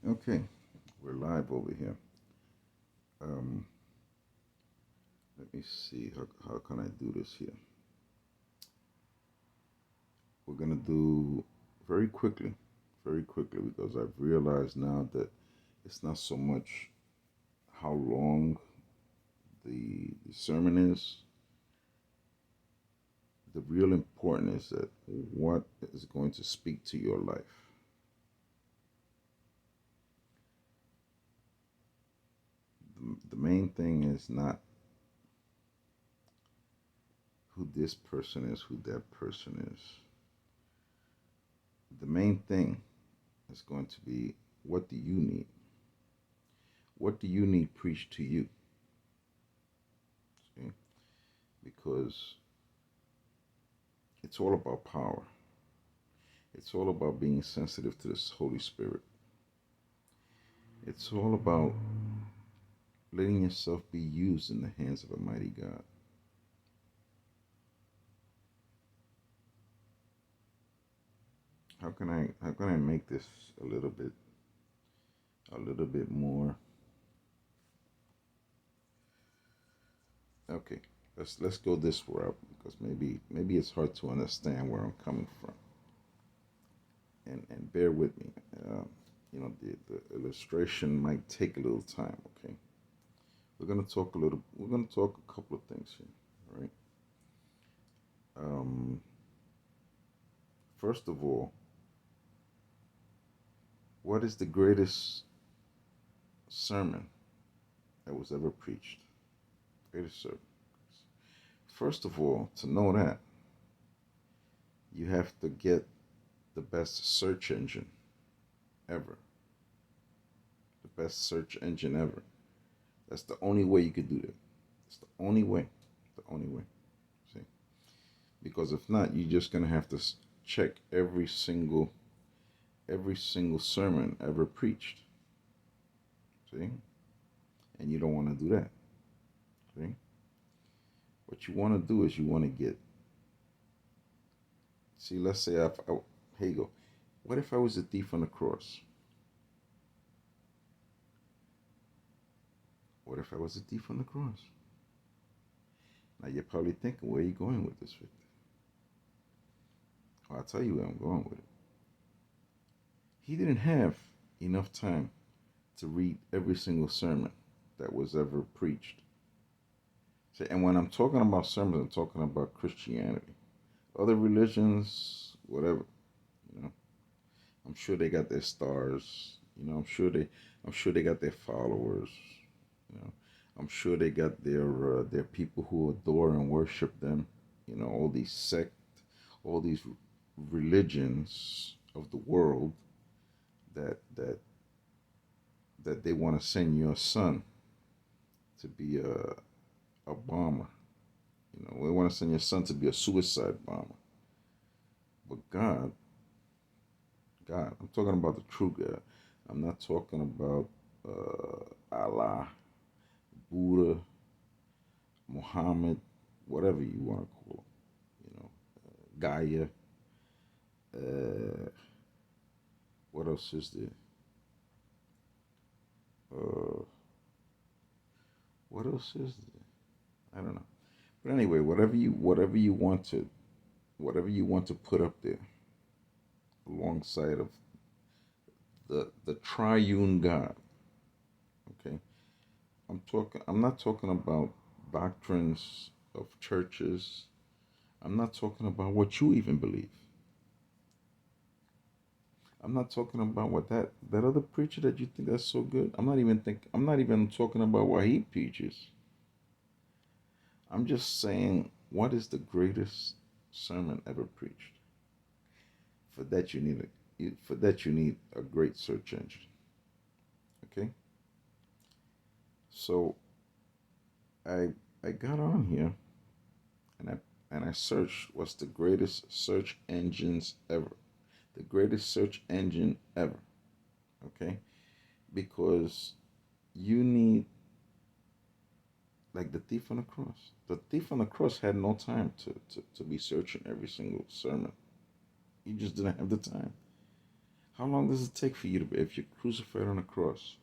Okay, we're live over here. Um, Let me see how can I do this here. We're gonna do very quickly because I've realized now that it's not so much how long the sermon is. The real important is that what is going to speak to your life. The main thing is not who this person is, who that person is. The main thing is going to be, what do you need? What do you need preached to you? See? Because it's all about power. It's all about being sensitive to this Holy Spirit. It's all about letting yourself be used in the hands of a mighty God. How can I make this a little bit more? Okay, let's go this route because maybe it's hard to understand where I'm coming from. And bear with me. The illustration might take a little time. Okay, We're gonna talk a couple of things here. All right. Um, First of all, what is the greatest sermon that was ever preached? Greatest sermon. First of all, to know that, you have to get the best search engine ever. The best search engine ever. That's the only way you could do that. It's the only way. The only way. See? Because if not, you're just gonna have to check every single sermon ever preached. See? And you don't want to do that. See? What you want to do is you want to get. See, let's say here you go. What if I was a thief on the cross? What if I was a thief on the cross? Now you're probably thinking, where are you going with this, Victor? Well, I'll tell you where I'm going with it. He didn't have enough time to read every single sermon that was ever preached. See, and when I'm talking about sermons, I'm talking about Christianity. Other religions, whatever, you know, I'm sure they got their stars. I'm sure they got their followers. You know, I'm sure they got their people who adore and worship them. All these all these religions of the world that that that they want to send your son to be a bomber. They want to send your son to be a suicide bomber. But God, I'm talking about the true God. I'm not talking about Allah, Buddha, Muhammad, whatever you want to call him. Gaia. Uh, what else is there? Uh, what else is there? I don't know. But anyway, whatever you want to put up there alongside of the triune God. Okay, I'm not talking about doctrines of churches. I'm not talking about what you even believe. I'm not talking about what that other preacher that you think that's so good. I'm not even talking about what he preaches. I'm just saying, what is the greatest sermon ever preached? For that you need a great search engine. Okay? So I I got on here and I searched what's the greatest search engines ever. The greatest search engine ever. Okay? Because you need, like the thief on the cross. The thief on the cross had no time to be searching every single sermon. He just didn't have the time. How long does it take for you to be, if you're crucified on a cross?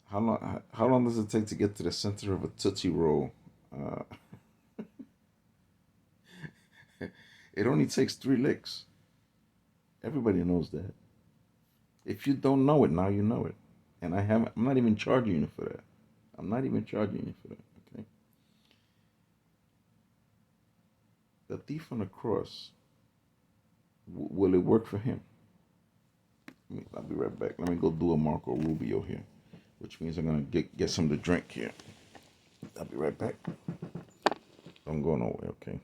How long does it take to get to the center of a Tootsie Roll? Uh, it only takes 3 licks. Everybody knows that. If you don't know it, now you know it. And I'm not even charging you for that. I'm not even charging you for that. Okay. The thief on the cross, will it work for him? I'll be right back. Let me go do a Marco Rubio here, which means I'm gonna get some to drink here. I'll be right back. Don't go nowhere, okay?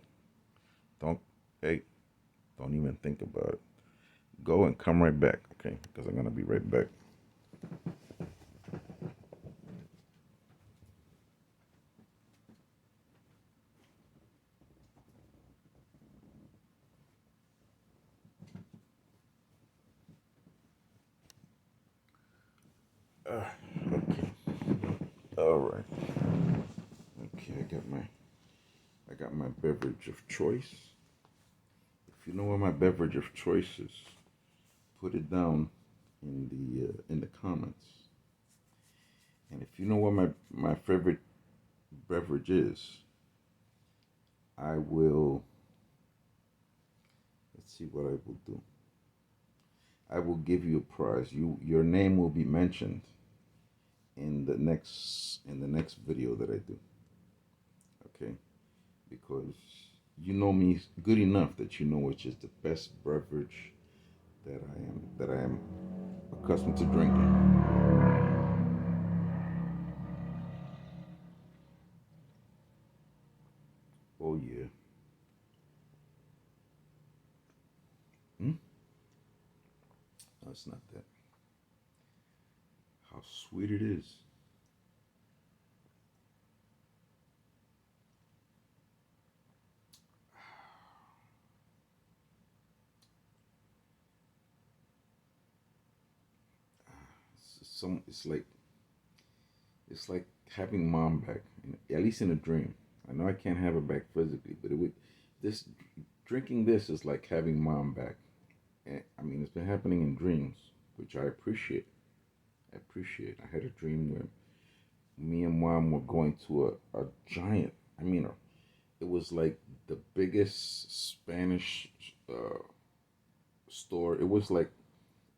Don't hey, don't even think about it. Go and come right back, okay? Because I'm gonna be right back. Okay. All right. Okay, I got my beverage of choice. If you know what my beverage of choice is, put it down in the comments. And if you know what my favorite beverage is, I will. Let's see what I will do. I will give you a prize. Your name will be mentioned in the next video that I do. Okay, because you know me good enough that you know which is the best beverage that I am accustomed to drinking. Oh yeah. Hmm? No, it's not that. How sweet it is. It's like having mom back, at least in a dream. I know I can't have her back physically, but it would this drinking this is like having mom back. And I mean, it's been happening in dreams, which I appreciate. I appreciate. I had a dream where me and mom were going to a giant. I mean, it was like the biggest Spanish store. It was like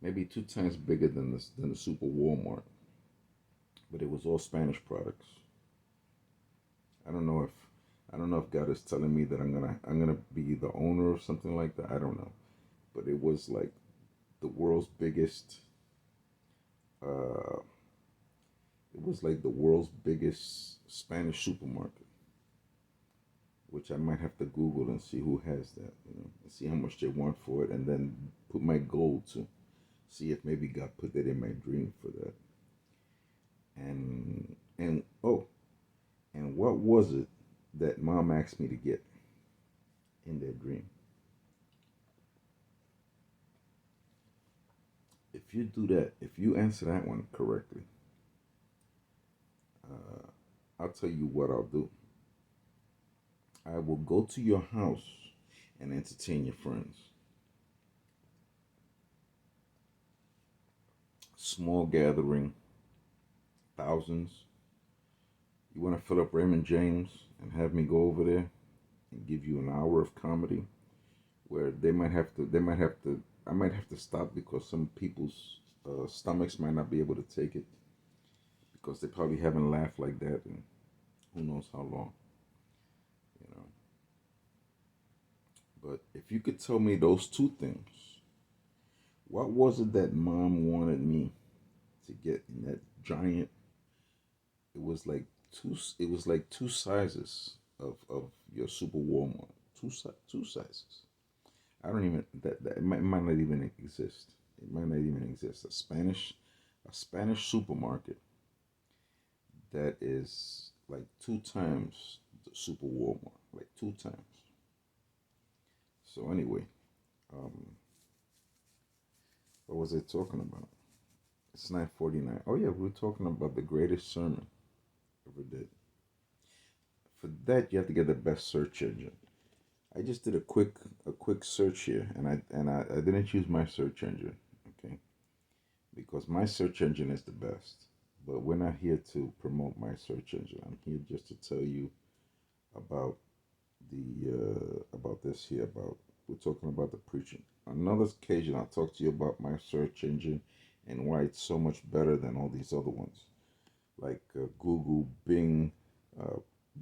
maybe 2 times bigger than the Super Walmart, but it was all Spanish products. I don't know if I don't know if God is telling me that I'm gonna be the owner of something like that. I don't know, but it was like the world's biggest. Uh, it was like the world's biggest Spanish supermarket, which I might have to Google and see who has that, and see how much they want for it, and then put my goal to see if maybe God put that in my dream for that. And oh, and what was it that Mom asked me to get in that dream? If you do that, if you answer that one correctly, uh, I'll tell you what I'll do. I will go to your house and entertain your friends. Small gathering, thousands. You want to fill up Raymond James and have me go over there and give you an hour of comedy where I might have to stop because some people's stomachs might not be able to take it because they probably haven't laughed like that in who knows how long, you know. But if you could tell me those two things, what was it that mom wanted me to get in that giant? It was like two sizes of your Super Walmart. Two sizes. I don't even that it might not even exist. It might not even exist. A Spanish supermarket that is like 2 times the Super Walmart, like 2 times. So anyway, um, what was I talking about? It's 9:49. Oh yeah, we were talking about the greatest sermon ever did. For that, you have to get the best search engine. I just did a quick search here, and I didn't use my search engine, okay, because my search engine is the best. But we're not here to promote my search engine. I'm here just to tell you about about this here. About we're talking about the preaching. On another occasion, I'll talk to you about my search engine and why it's so much better than all these other ones, like Google, Bing, uh,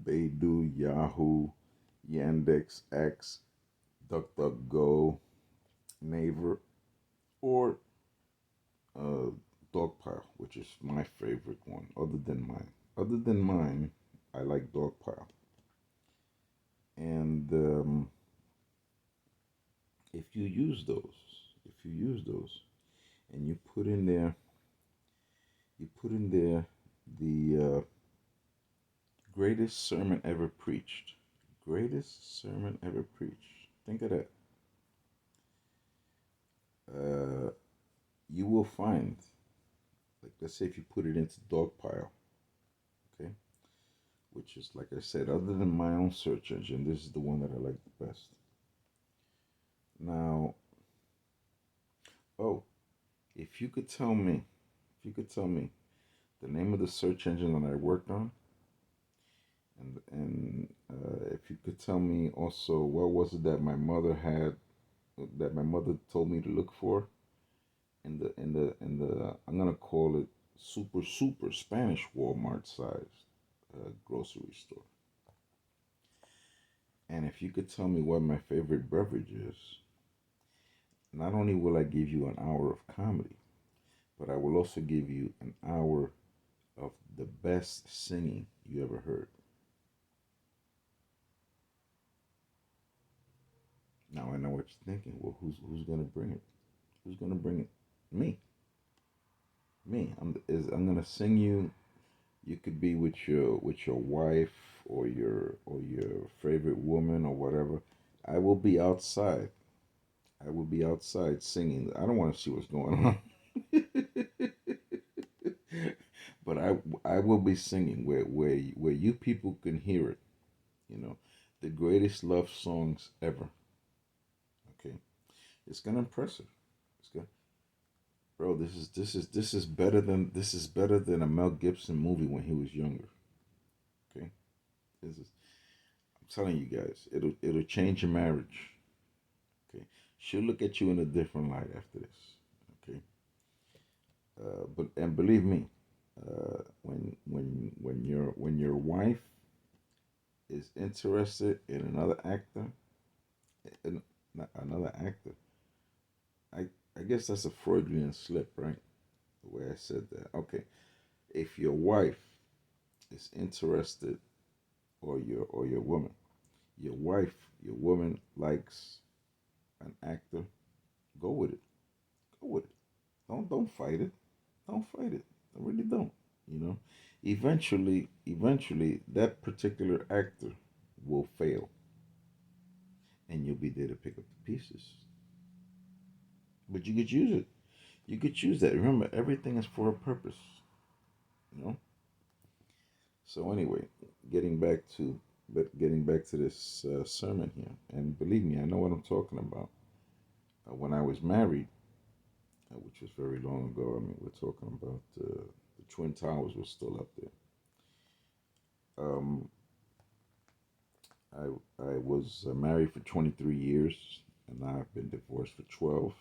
Baidu, Yahoo, Yandex, X, DuckDuckGo, Naver, or uh, Dogpile, which is my favorite one, other than mine. Other than mine, I like Dogpile. And if you use those, and you put in there the greatest sermon ever preached, greatest sermon ever preached. Think of that. Uh, you will find, like, let's say if you put it into Dogpile, okay, which is, like I said, other than my own search engine, this is the one that I like the best. Now, oh, if you could tell me, if you could tell me the name of the search engine that I worked on, and if you could tell me also what was it that my mother had, that my mother told me to look for in the I'm gonna call it super Spanish Walmart size grocery store. And if you could tell me what my favorite beverage is, not only will I give you an hour of comedy, but I will also give you an hour of the best singing you ever heard. Now I know what you're thinking. Well, who's gonna bring it? Who's gonna bring it? Me, me. I'm gonna sing you. You could be with your wife or your favorite woman or whatever. I will be outside. I will be outside singing. I don't want to see what's going on. But I will be singing where you people can hear it, you know, the greatest love songs ever. Okay, it's gonna impress her. It's gonna, bro. This is better than a Mel Gibson movie when he was younger. Okay, this is. I'm telling you guys, it'll change your marriage. Okay, she'll look at you in a different light after this. Okay, but and believe me, when your wife is interested in in another actor, I I guess that's a Freudian slip, right? The way I said that. Okay, if your wife is interested, or your woman likes an actor, go with it. Go with it. Don't fight it. Don't fight it. I really don't. You know, eventually, that particular actor will fail, and you'll be there to pick up the pieces. But you could use it. You could choose that. Remember, everything is for a purpose. You know. So anyway, getting back to getting back to this sermon here, and believe me, I know what I'm talking about. When I was married, which was very long ago, I mean, we're talking about the Twin Towers was still up there. Um, I I was married for 23 years, and I've been divorced for 12.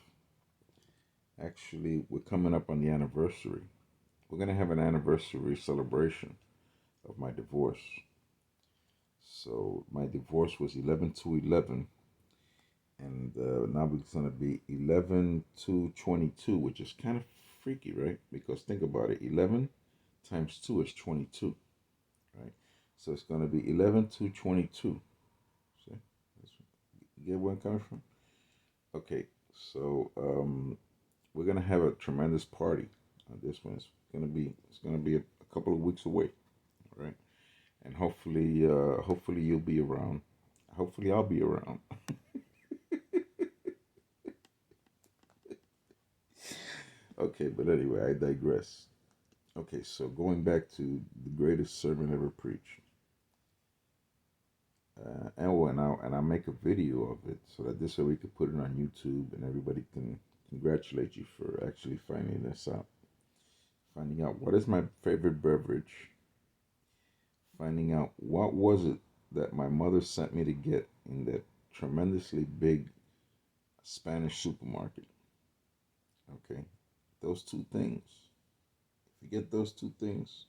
Actually, we're coming up on the anniversary. We're gonna have an anniversary celebration of my divorce. So my divorce was 11/2/11, and now it's gonna be 11/2/22, which is kind of freaky, right? Because think about it, 11 times 2 is 22, right? So it's gonna be 11/2/22. See, you get where I'm coming from? Okay, so we're gonna have a tremendous party on this one. It's gonna be a couple of weeks away, all right? And hopefully you'll be around. Hopefully I'll be around. Okay, but anyway, I digress. Okay, so going back to the greatest sermon ever preached. And I make a video of it so that this way we could put it on YouTube and everybody can congratulate you for actually finding this out. Finding out what is my favorite beverage. Finding out what was it that my mother sent me to get in that tremendously big Spanish supermarket. Okay, those two things. If you get those two things,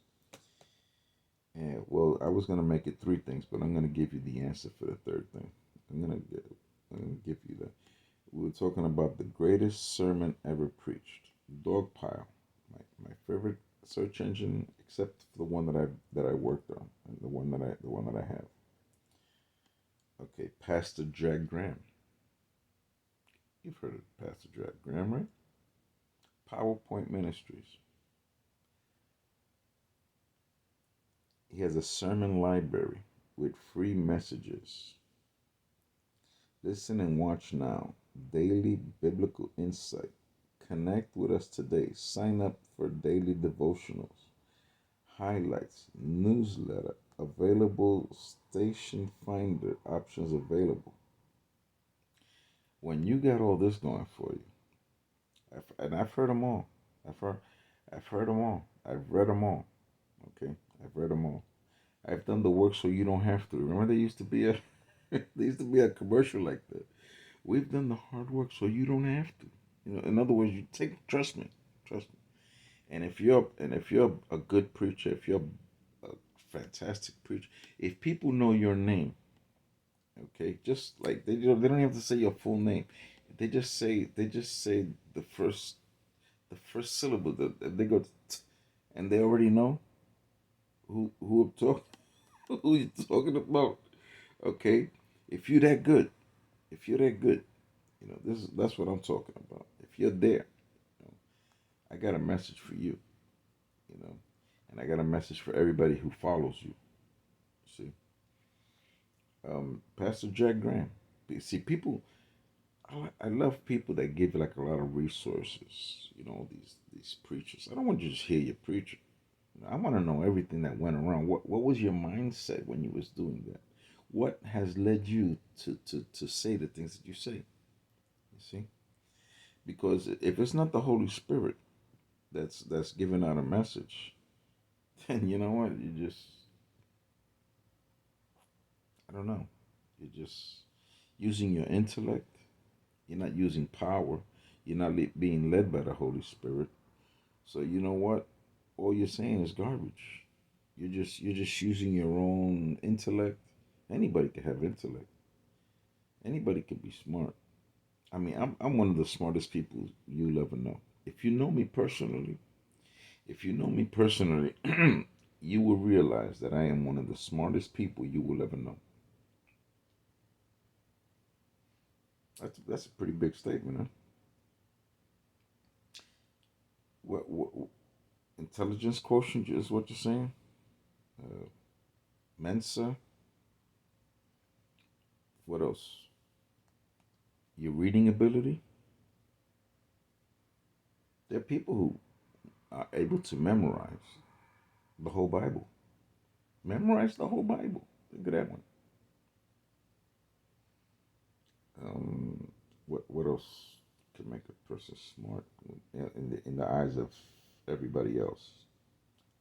and well, I was gonna make it three things, but I'm gonna give you the answer for the third thing. I'm gonna get, I'm gonna give you that. We were talking about the greatest sermon ever preached. Dogpile, my favorite search engine, except for the one that I worked on, and the one that I have. Okay, Pastor Jack Graham. You've heard of Pastor Jack Graham, right? PowerPoint Ministries. He has a sermon library with free messages. Listen and watch now. Daily biblical insight. Connect with us today. Sign up for daily devotionals, highlights, newsletter, available station finder options available. When you got all this going for you, and I've heard them all. I've heard them all. I've read them all. Okay, I've read them all. I've done the work so you don't have to. Remember, there used to be a there used to be a commercial like that. We've done the hard work so you don't have to. In other words, you trust me. And if you're a good preacher, if you're a fantastic preacher, if people know your name, okay, just like they don't have to say your full name. They just say the first syllable. They go and they already know who I'm talking who you talking about. Okay, if you're that good, if you're that good, that's what I'm talking about. If you're there, you know, I got a message for you. You know, and I got a message for everybody who follows you. See, Pastor Jack Graham. See, people. I love people that give like a lot of resources. These preachers. I don't want you to just hear your preacher. I want to know everything that went around. What was your mindset when you was doing that? What has led you to say the things that you say? You see, because if it's not the Holy Spirit that's giving out a message, then you know what? I don't know. You're just using your intellect. You're not using power. You're not being led by the Holy Spirit. So you know what? All you're saying is garbage. You're just using your own intellect. Anybody can have intellect. Anybody can be smart. I mean, I'm one of the smartest people you'll ever know. If you know me personally, if you know me personally, you will realize that I am one of the smartest people you will ever know. That's a pretty big statement, huh? What intelligence quotient is what you're saying? Uh, Mensa. What else? Your reading ability. There are people who are able to memorize the whole Bible. Memorize the whole Bible. Think of that one. What else can make a person smart in the eyes of everybody else?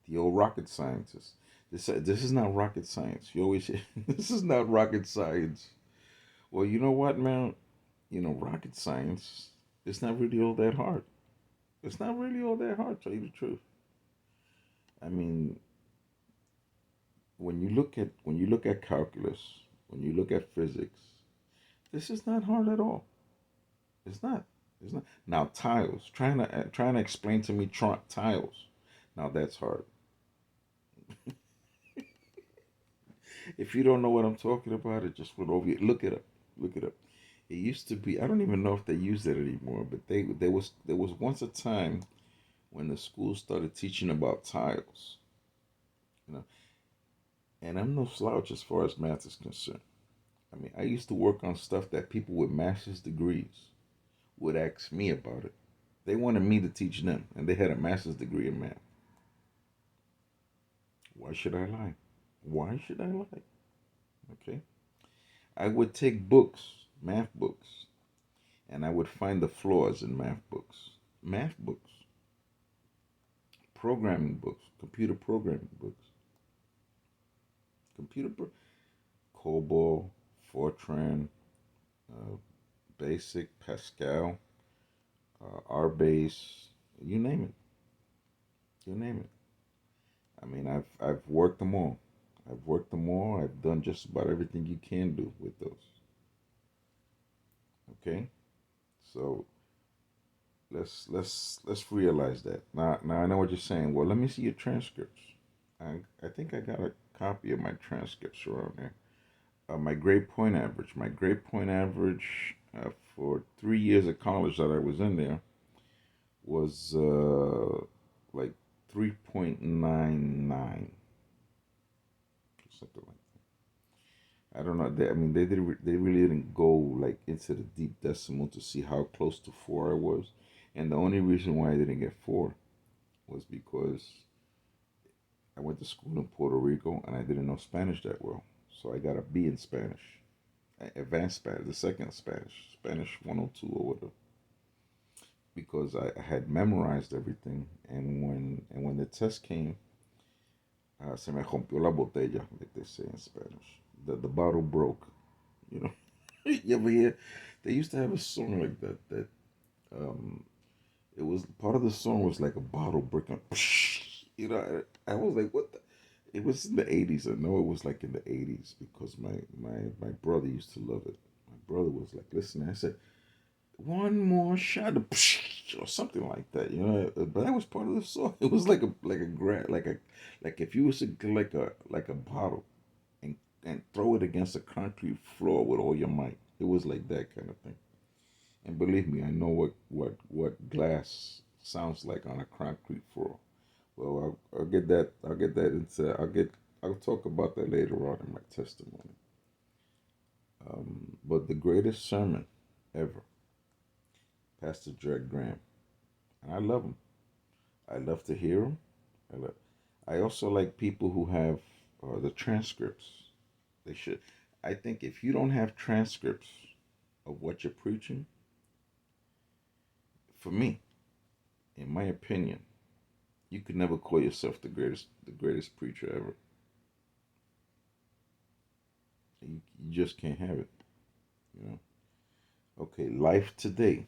The old rocket scientist. This is not rocket science. You always hear, this is not rocket science. Well, you know what, man? Rocket science. It's not really all that hard. It's not really all that hard. To tell you the truth. I mean, when you look at calculus, when you look at physics, this is not hard at all. It's not. It's not. Now tiles. Trying to explain to me tiles. Now that's hard. If you don't know what I'm talking about, it just went over you. Look it up. Look it up. It used to be. I don't even know if they use that anymore. But there was once a time when the school started teaching about tiles. You know, and I'm no slouch as far as math is concerned. I mean, I used to work on stuff that people with master's degrees would ask me about it. They wanted me to teach them, and they had a master's degree in math. Why should I lie? Why should I lie? Okay. I would take books, math books, and I would find the flaws in math books, programming books, computer programming books, computer pro- COBOL, Fortran, uh, Basic, Pascal, RBase, you name it, you name it. I mean, I've worked them all. I've worked them all. I've done just about everything you can do with those. Okay, so let's realize that. Now I know what you're saying. Well, let me see your transcripts. I think I got a copy of my transcripts around there. My grade point average. My grade point average for 3 years of college that I was in there was like 3.99, something like that. I don't know. I mean, they really didn't go like into the deep decimal to see how close to four I was, and the only reason why I didn't get four was because I went to school in Puerto Rico and I didn't know Spanish that well, so I got a B in Spanish, advanced Spanish, the second Spanish, Spanish 102 or whatever, because I had memorized everything, and when the test came, se me rompió la botella, like they say in Spanish. The bottle broke. You know, you ever hear? They used to have a song like that. Um, it was part of the song was like a bottle breaking. You know, I was like, what the? It was in the 80s. I know it was like in the 80s because my brother used to love it. My brother was like, listen, I said, one more shot of or something like that, you know. But that was part of the song. It was like if you was to get like a bottle and throw it against a concrete floor with all your might. It was like that kind of thing. And believe me, I know what glass sounds like on a concrete floor. Well, I'll get that. I'll get that into. I'll talk about that later on in my testimony. But the greatest sermon ever, Pastor Jack Graham, and I love him. I love to hear him. I love. I also like people who have the transcripts. They should. I think if you don't have transcripts of what you're preaching, for me, in my opinion, you could never call yourself the greatest preacher ever. You just can't have it, you know. Okay, Life Today,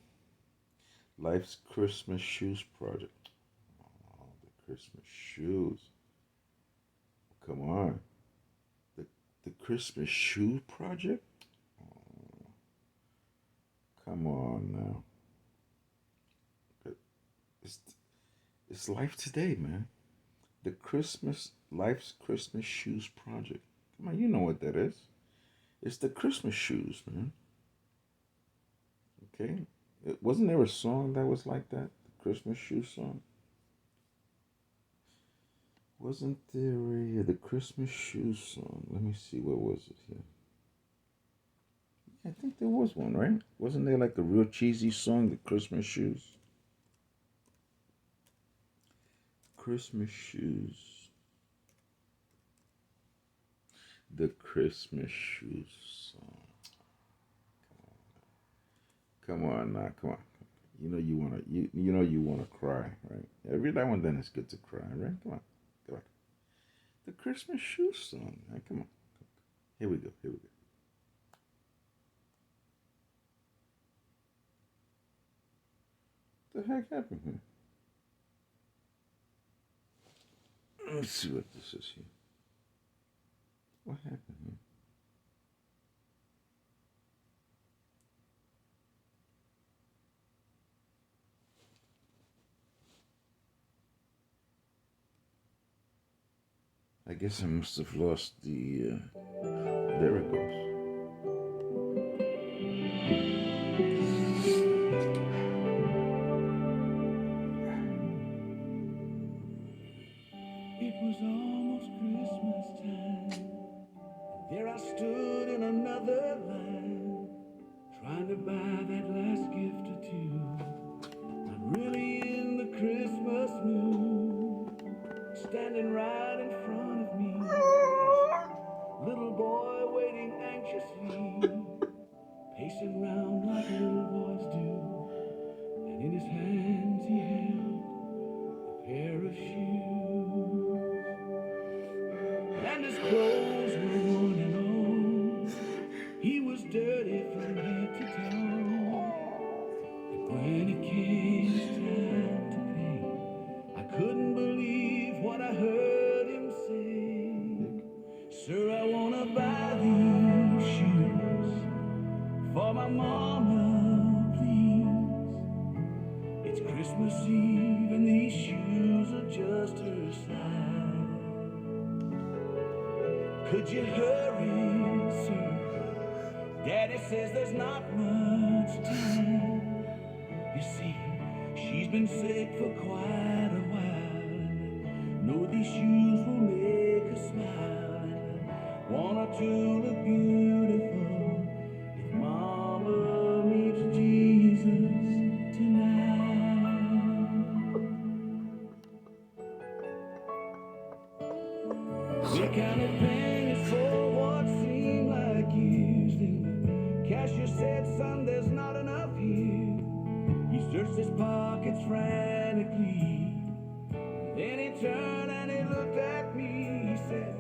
Life's Christmas Shoes Project. Oh, the Christmas shoes. Come on, the the Christmas Shoe Project. Oh, come on now. It's it's Life Today, man. The Christmas Life's Christmas Shoes Project. Come on, you know what that is. It's the Christmas shoes, man. Okay. Wasn't there a song that was like that? The Christmas shoe song? Wasn't there the Christmas shoe song? Let me see, what was it here? I think there was one, right? Wasn't there like a real cheesy song, the Christmas shoes? Christmas shoes. The Christmas shoes song. Come on now, come on. You know you wanna cry, right? Every now and then it's good to cry, right? Come on, come on. The Christmas shoe song. Right? Come on. Here we go. Here we go. What the heck happened here? Let's see what this is here. What happened here? I guess I must have lost the. There it goes. It was almost Christmas time. There I stood in another line, trying to buy that last gift or two. Not really in the Christmas mood. Standing right in front of me, little boy waiting anxiously. when it came time to pay, I couldn't believe what I heard him say. Sir, I wanna buy these shoes for my mama, please. It's Christmas Eve and these shoes are just her size. Could you hurry, sir? Daddy says there's not much time. You see, she's been sick for quite a while, and I know these shoes will make her smile, and I want her to look beautiful if Mama meets Jesus tonight. We counted pennies for what seemed like years. Then the cashier said, son, there's not enough here. He searched his pockets frantically. Then he turned and he looked at me. He said,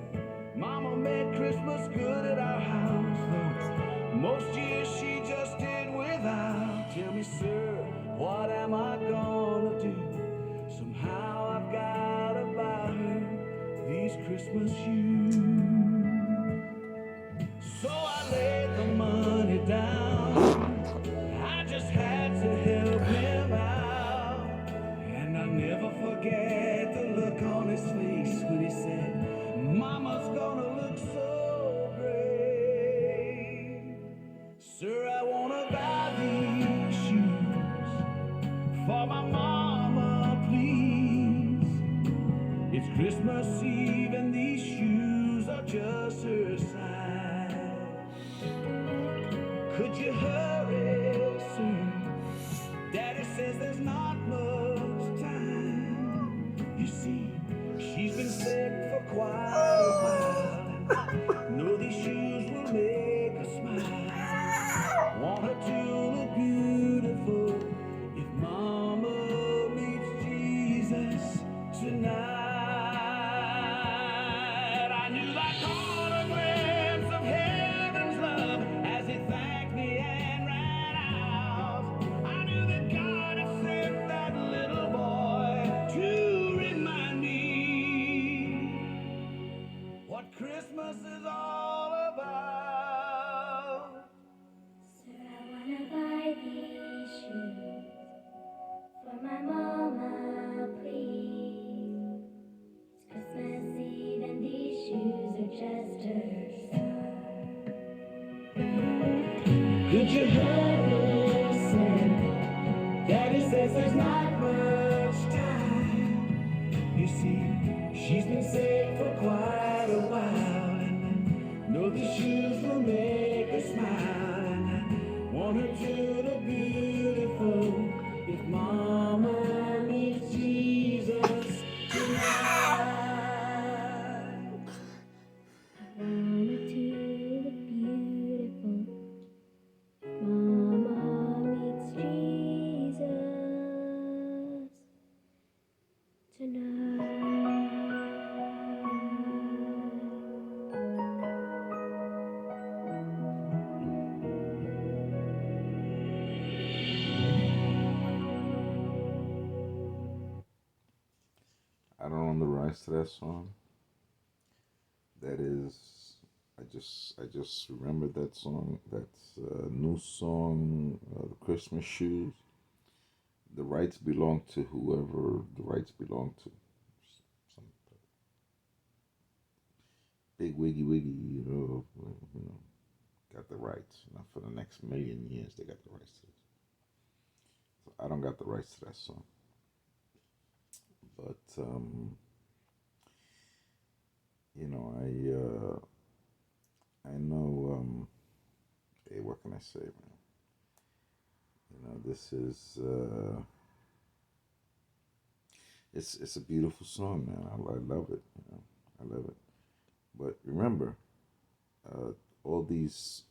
Mama made Christmas good at our house, though most years she just did without. Tell me, sir, what am I gonna do? Somehow I've gotta buy her these Christmas shoes. So I laid the money down. I just had to help him out. And I'll never forget the look on his face when he said, Mama's gonna look so great. Sir, I wanna buy these shoes for my mama, please. It's Christmas Eve and these shoes are just her size. Could you hurry, sir? Daddy says there's not much time. You see, she's been sick for quite a while, and I know these shoes will make her smile. Want her to look beautiful if Mama meets Jesus tonight. I knew I caught a glimpse of heaven's love as he thanked me and ran out. I knew that God had sent that little boy to remind me what Christmas is all about. Sir, I wanna buy these shoes for my mama, please. It's Christmas Eve and these shoes are just her size. Could you hurry, sir? Daddy says there's not much time. You see, she's been sick for quite a while, and I know the shoes will make her smile, and I want her to look beautiful if Mama meets Jesus tonight. I want it to look beautiful. Mama meets Jesus tonight. I don't own the rights to that song. That is, I just remembered that song. That's a new song, the Christmas Shoes. The rights belong to whoever the rights belong to. Some big wiggy, got the rights. Now for the next million years, they got the rights to it. So I don't got the rights to that song. But I know. Hey, what can I say, man? This is it's a beautiful song, man. I love it. I love it. But remember, all these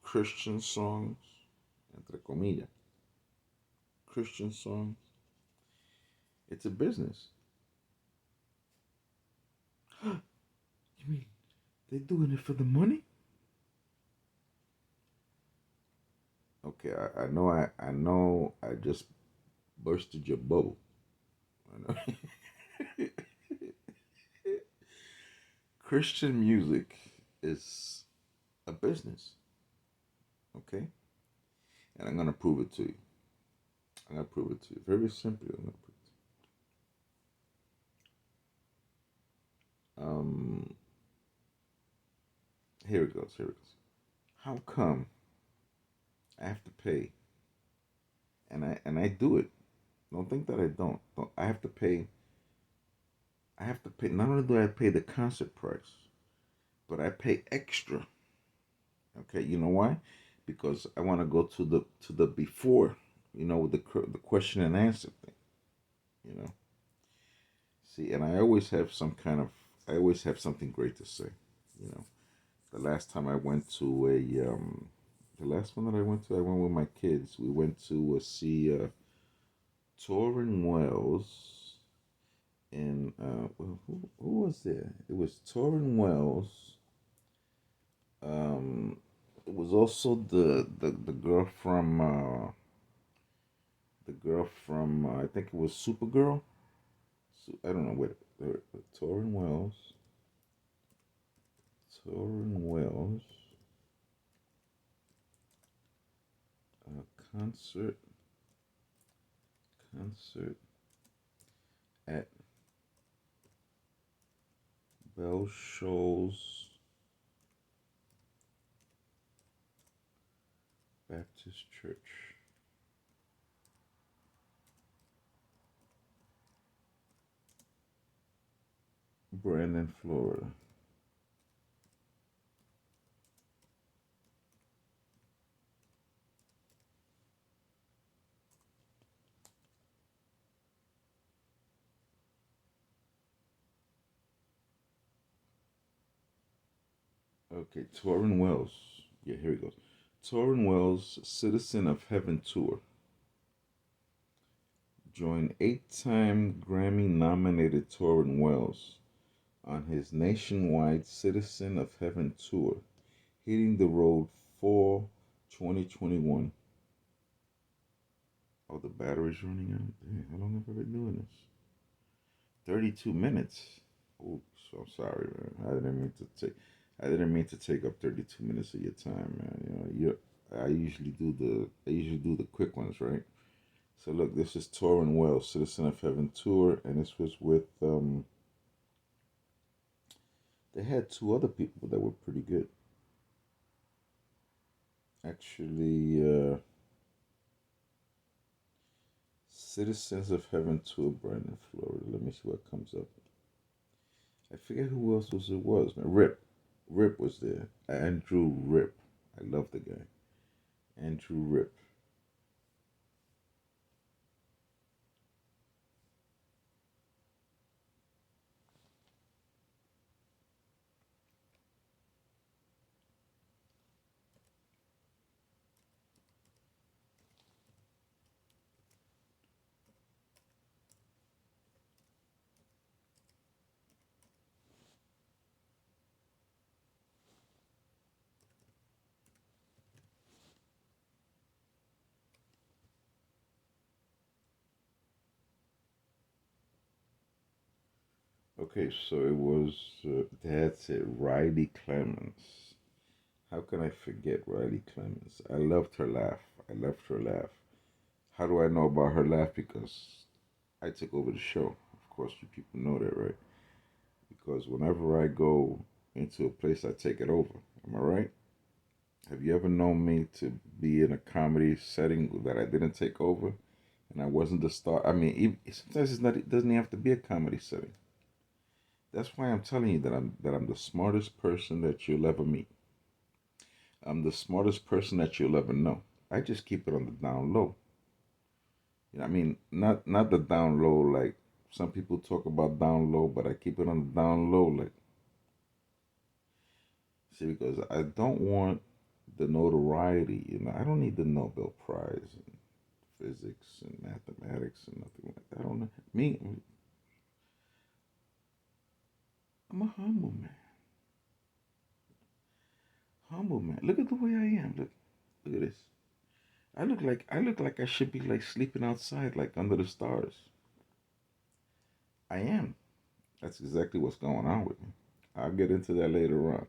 Christian songs, entre comillas, Christian songs, it's a business. You mean they're doing it for the money? Okay, I know I just bursted your bubble. I know. Christian music is a business, okay? And I'm gonna prove it to you. I'm gonna prove it to you. Very simply, I'm gonna prove it. Here it goes. Here it goes. How come I have to pay? And I do it. Don't think that I don't. Don't I have to pay? I have to pay. Not only do I pay the concert price, but I pay extra. Okay, you know why? Because I want to go to the before. The question and answer thing. You know. See, and I always have something great to say. You know, the last time I went to the last one that I went with my kids. We went to see Torrin Wells and who was there? It was Torrin Wells. Um, it was also the girl from I think it was Supergirl. I don't know what Torrin Wells. Torrin Wells. Concert concert at Bell Shoals Baptist Church. Brandon, Florida. Okay, Torrin Wells. Yeah, here he goes. Torrin Wells, Citizen of Heaven Tour. Join 8-time Grammy nominated Torrin Wells on his nationwide Citizen of Heaven Tour, hitting the road for 2021. Oh, the battery's running out. Dang, how long have I been doing this? 32 minutes. Oh, so I'm sorry, man. I didn't mean to take up 32 minutes of your time, man. I usually do the quick ones, right? So look, this is Torrin Wells, Citizen of Heaven tour, and this was with they had two other people that were pretty good. Actually, Citizens of Heaven tour, Brandon, Florida. Let me see what comes up. I forget who else was, man. Rip was there. Andrew Rip. I love the guy. Andrew Rip. Okay, so it was that's it. Riley Clemens. How can I forget Riley Clemens? I loved her laugh. I loved her laugh. How do I know about her laugh? Because I took over the show. Of course, you people know that, right? Because whenever I go into a place, I take it over. Am I right? Have you ever known me to be in a comedy setting that I didn't take over and I wasn't the star? I mean, sometimes it's not. It doesn't have to be a comedy setting. That's why I'm telling you that I'm the smartest person that you'll ever meet. I'm the smartest person that you'll ever know. I just keep it on the down low. I mean, not the down low like some people talk about down low, but I keep it on the down low. Like, see, because I don't want the notoriety. I don't need the Nobel Prize in physics and mathematics and nothing like that. I don't know. Me, I'm a humble man. Humble man. Look at the way I am. Look at this. I look like I should be like sleeping outside, like under the stars. I am. That's exactly what's going on with me. I'll get into that later on,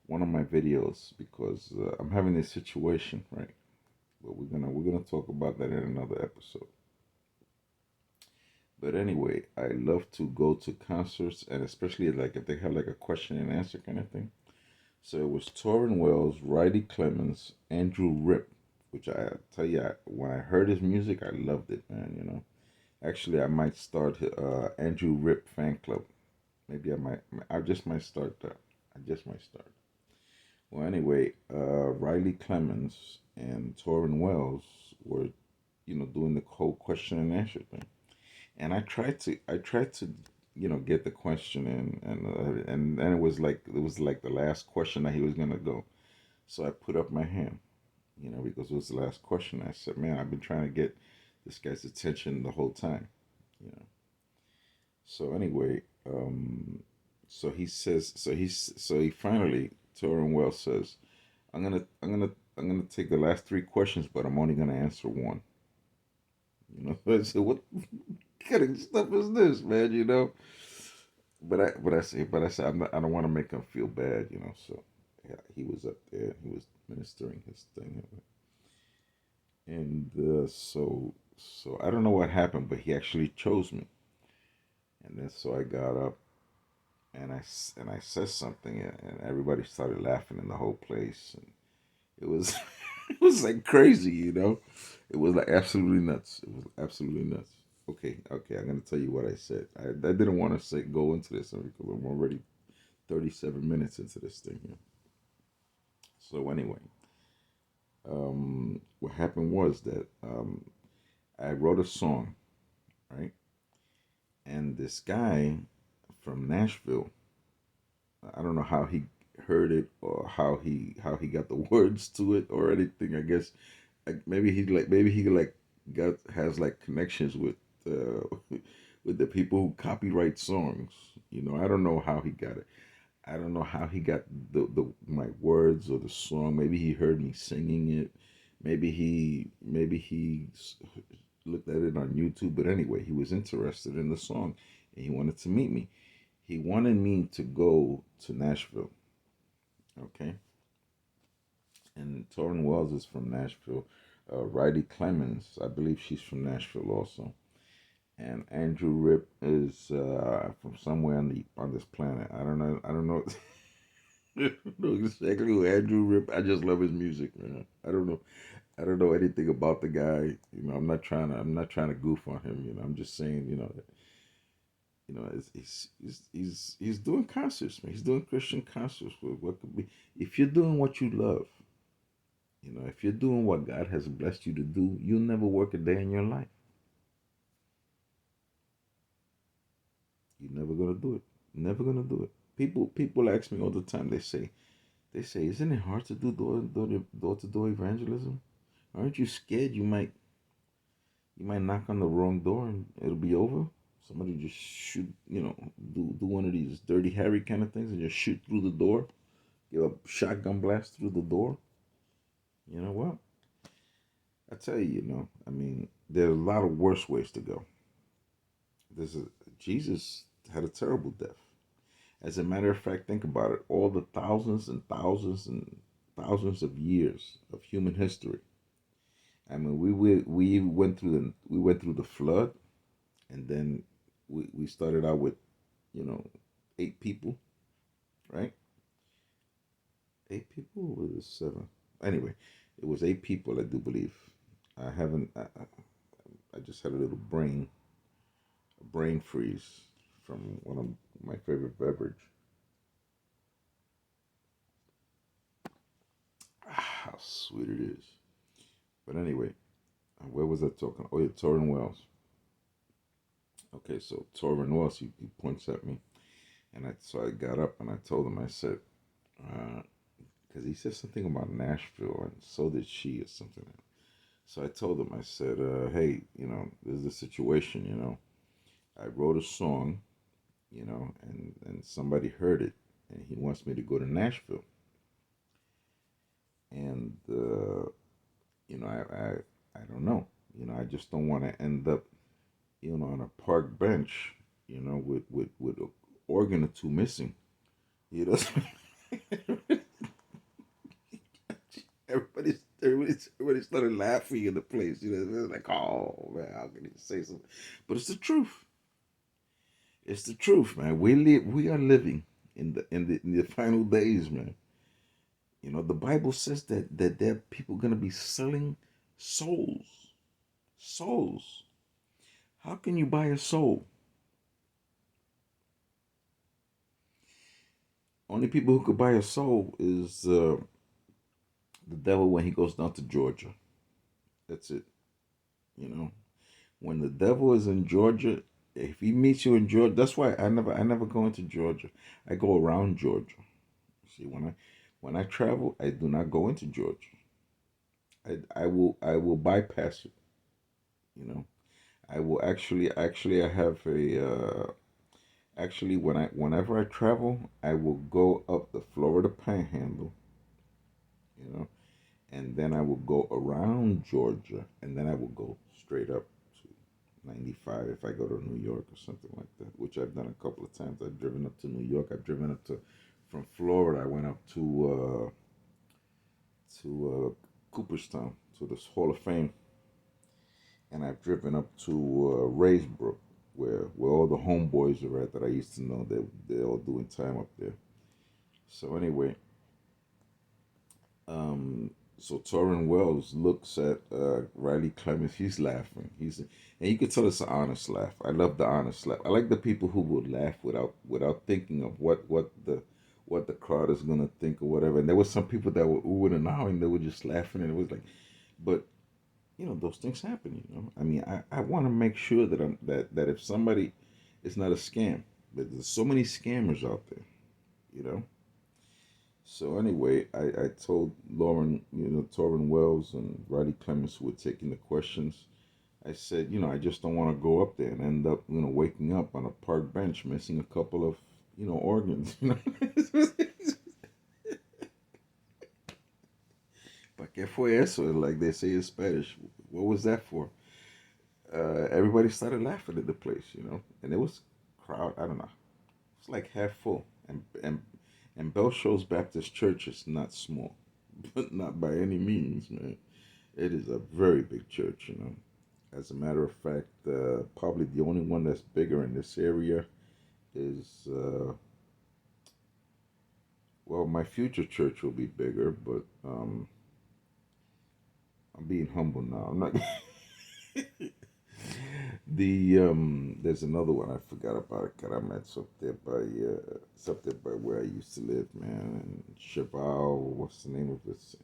one of my videos, because I'm having this situation, right? But we're gonna talk about that in another episode. But anyway, I love to go to concerts, and especially like if they have like a question and answer kind of thing. So it was Torrin Wells, Riley Clemens, Andrew Rip, which I tell you, when I heard his music, I loved it, man. Actually, I might start Andrew Rip fan club. Maybe I just might start that. I just might start. Well, anyway, Riley Clemens and Torrin Wells were, doing the whole question and answer thing, and I tried to get the question in, and then it was like the last question that he was gonna go. So I put up my hand, because it was the last question. I said, man, I've been trying to get this guy's attention the whole time, you know. So anyway, so he finally, Torrin Wells says, I'm gonna take the last three questions, but I'm only gonna answer one. I said, what kind of stuff is this, man? But I said, I don't want to make him feel bad, So yeah, he was up there, he was ministering his thing, and so I don't know what happened, but he actually chose me, and then so I got up and I said something, and everybody started laughing in the whole place, and it was it was like crazy, It was like absolutely nuts. It was absolutely nuts. Okay, I'm gonna tell you what I said. I didn't want to go into this because I'm already 37 minutes into this thing here. So anyway, what happened was that I wrote a song, right? And this guy from Nashville, I don't know how he heard it or how he got the words to it or anything. I guess maybe he got has like connections with uh, with the people who copyright songs. I don't know how he got it. I don't know how he got the my words or the song. Maybe he heard me singing it. Maybe he looked at it on YouTube. But anyway, he was interested in the song and he wanted to meet me. He wanted me to go to Nashville. Okay, and Torrin Wells is from Nashville. Riley Clemens, I believe she's from Nashville also. And Andrew Rip is from somewhere on this planet. I don't know. I don't know. I don't know exactly who Andrew Rip. I just love his music, man. I don't know. I don't know anything about the guy. I'm not trying to goof on him. I'm just saying. He's doing concerts, man. He's doing Christian concerts. What could be if you're doing what you love. If you're doing what God has blessed you to do, you'll never work a day in your life. You're never gonna do it. Never gonna do it. People ask me all the time. They say, isn't it hard to do door to door evangelism? Aren't you scared you might knock on the wrong door and it'll be over? Somebody just shoot, do one of these Dirty Harry kind of things and just shoot through the door, give a shotgun blast through the door. You know what? I tell you, I mean, there are a lot of worse ways to go. Jesus had a terrible death. As a matter of fact, think about it. All the thousands and thousands and thousands of years of human history. I mean, we went through the flood, and then we started out with, you know, 8 people, right? 8 people, or was it seven? Anyway, it was 8 people, I do believe. I haven't. I just had a brain freeze from one of my favorite beverage. How sweet it is. But anyway, where was I talking? Oh yeah, Torrin Wells. Okay, so Torrin Wells, he points at me, and I got up and I told him, I said, because he said something about Nashville, and so did she, or something. So I told him, I said, hey, there's a situation, I wrote a song, and somebody heard it, and he wants me to go to Nashville, and I don't know. I just don't want to end up, on a park bench, with an organ or two missing. You know, everybody started laughing in the place. It's like, oh man, how can he say something? But it's the truth. It's the truth, man. We are living in the final days, man. The Bible says that there are people gonna be selling souls. Souls. How can you buy a soul? Only people who could buy a soul is the devil when he goes down to Georgia. That's it. You know, when the devil is in Georgia, if he meets you in Georgia, that's why I never go into Georgia. I go around Georgia. See, when I travel, I do not go into Georgia. I will bypass it. You know, I will actually I have a actually whenever I travel, I will go up the Florida Panhandle. You know, and then I will go around Georgia, and then I will go straight up to 95 if I go to New York or something like that, which I've done a couple of times. I've driven up to New York. I've driven up to from Florida. I went up to Cooperstown, to this Hall of Fame, and I've driven up to Raysbrook, where all the homeboys are at that I used to know. They're all doing time up there. So anyway, um, so Torrin Wells looks at Riley Clemens. He's laughing. And you could tell it's an honest laugh. I love the honest laugh. I like the people who would laugh without thinking of what the crowd is gonna think or whatever. And there were some people that were oohing and ahhing. They were just laughing, and it was like, but those things happen. I mean, I want to make sure that if somebody, it's not a scam. But there's so many scammers out there. You know. So anyway, I told Lauren, Torrin Wells and Riley Clemens who were taking the questions. I said, I just don't want to go up there and end up, waking up on a park bench missing a couple of, organs. ¿Para qué fue eso? Like they say in Spanish. What was that for? Everybody started laughing at the place, and it was crowd. I don't know. It's like half full, and Belshow's Baptist Church is not small, but not by any means, man. It is a very big church. As a matter of fact, probably the only one that's bigger in this area is, well, my future church will be bigger, but I'm being humble now. I'm not. There's another one I forgot about it. Caramba, it's up there by where I used to live, man. And Cheval, what's the name of this?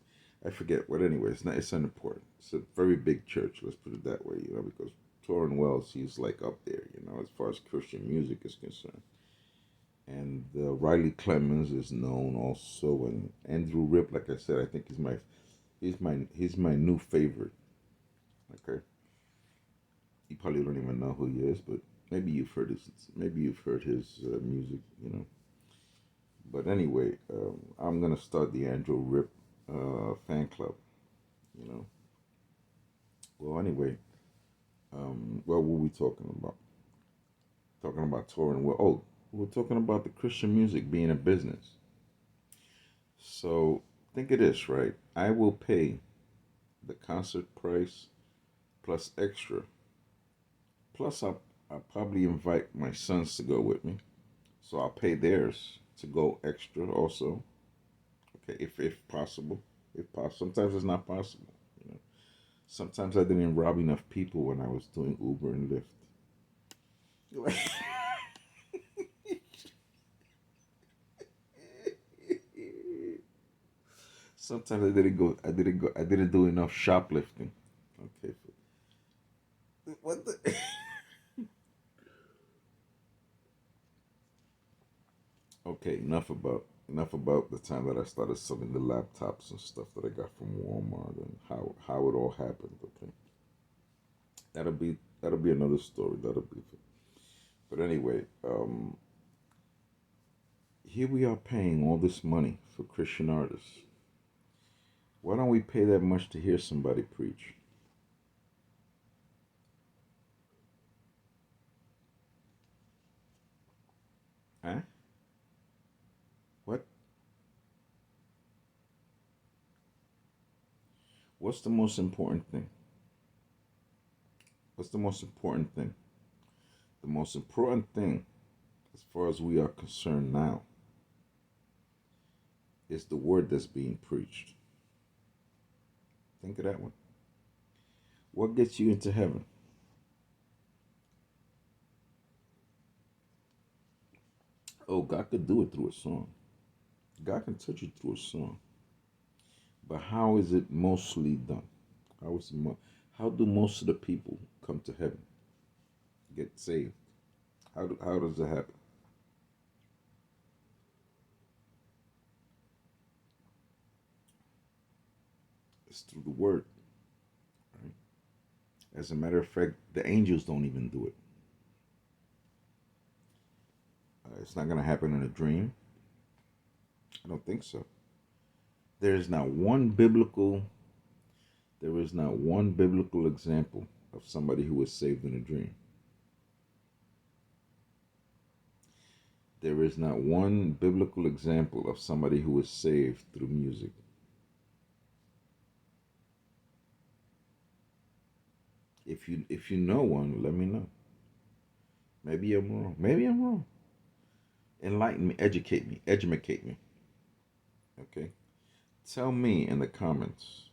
I forget. But anyway, it's unimportant. It's a very big church. Let's put it that way, because Torrin Wells, he's like up there, as far as Christian music is concerned. And Riley Clemens is known also, and Andrew Rip, like I said, I think he's my new favorite. Okay. You probably don't even know who he is, but maybe you've heard his music. But anyway, I'm gonna start the Andrew Rip fan club. You know. Well, anyway, what were we talking about? Talking about touring. Well, we're talking about the Christian music being a business. So think of this, right? I will pay the concert price plus extra. Plus, I'll probably invite my sons to go with me. So I'll pay theirs to go extra also. Okay, if possible. If possible. Sometimes it's not possible. Sometimes I didn't rob enough people when I was doing Uber and Lyft. Sometimes I didn't do enough shoplifting. Okay. What the Okay, enough about the time that I started selling the laptops and stuff that I got from Walmart and how it all happened. Okay, that'll be another story. But anyway, here we are paying all this money for Christian artists, Why don't we pay that much to hear somebody preach? Huh? What? What's the most important thing? What's the most important thing? The most important thing, as far as we are concerned now, is the word that's being preached. Think of that one. What gets you into heaven? Oh, God could do it through a song. God can touch you through a song. But how is it mostly done? How do most of the people come to heaven, get saved? How does it happen? It's through the word. Right? As a matter of fact, the angels don't even do it. It's not going to happen in a dream. I don't think so. There is not one biblical. There is not one biblical example of somebody who was saved in a dream. There is not one biblical example of somebody who was saved through music. If you know one, let me know. Maybe I'm wrong. Maybe I'm wrong. Enlighten me, educate me. Okay? Tell me in the comments,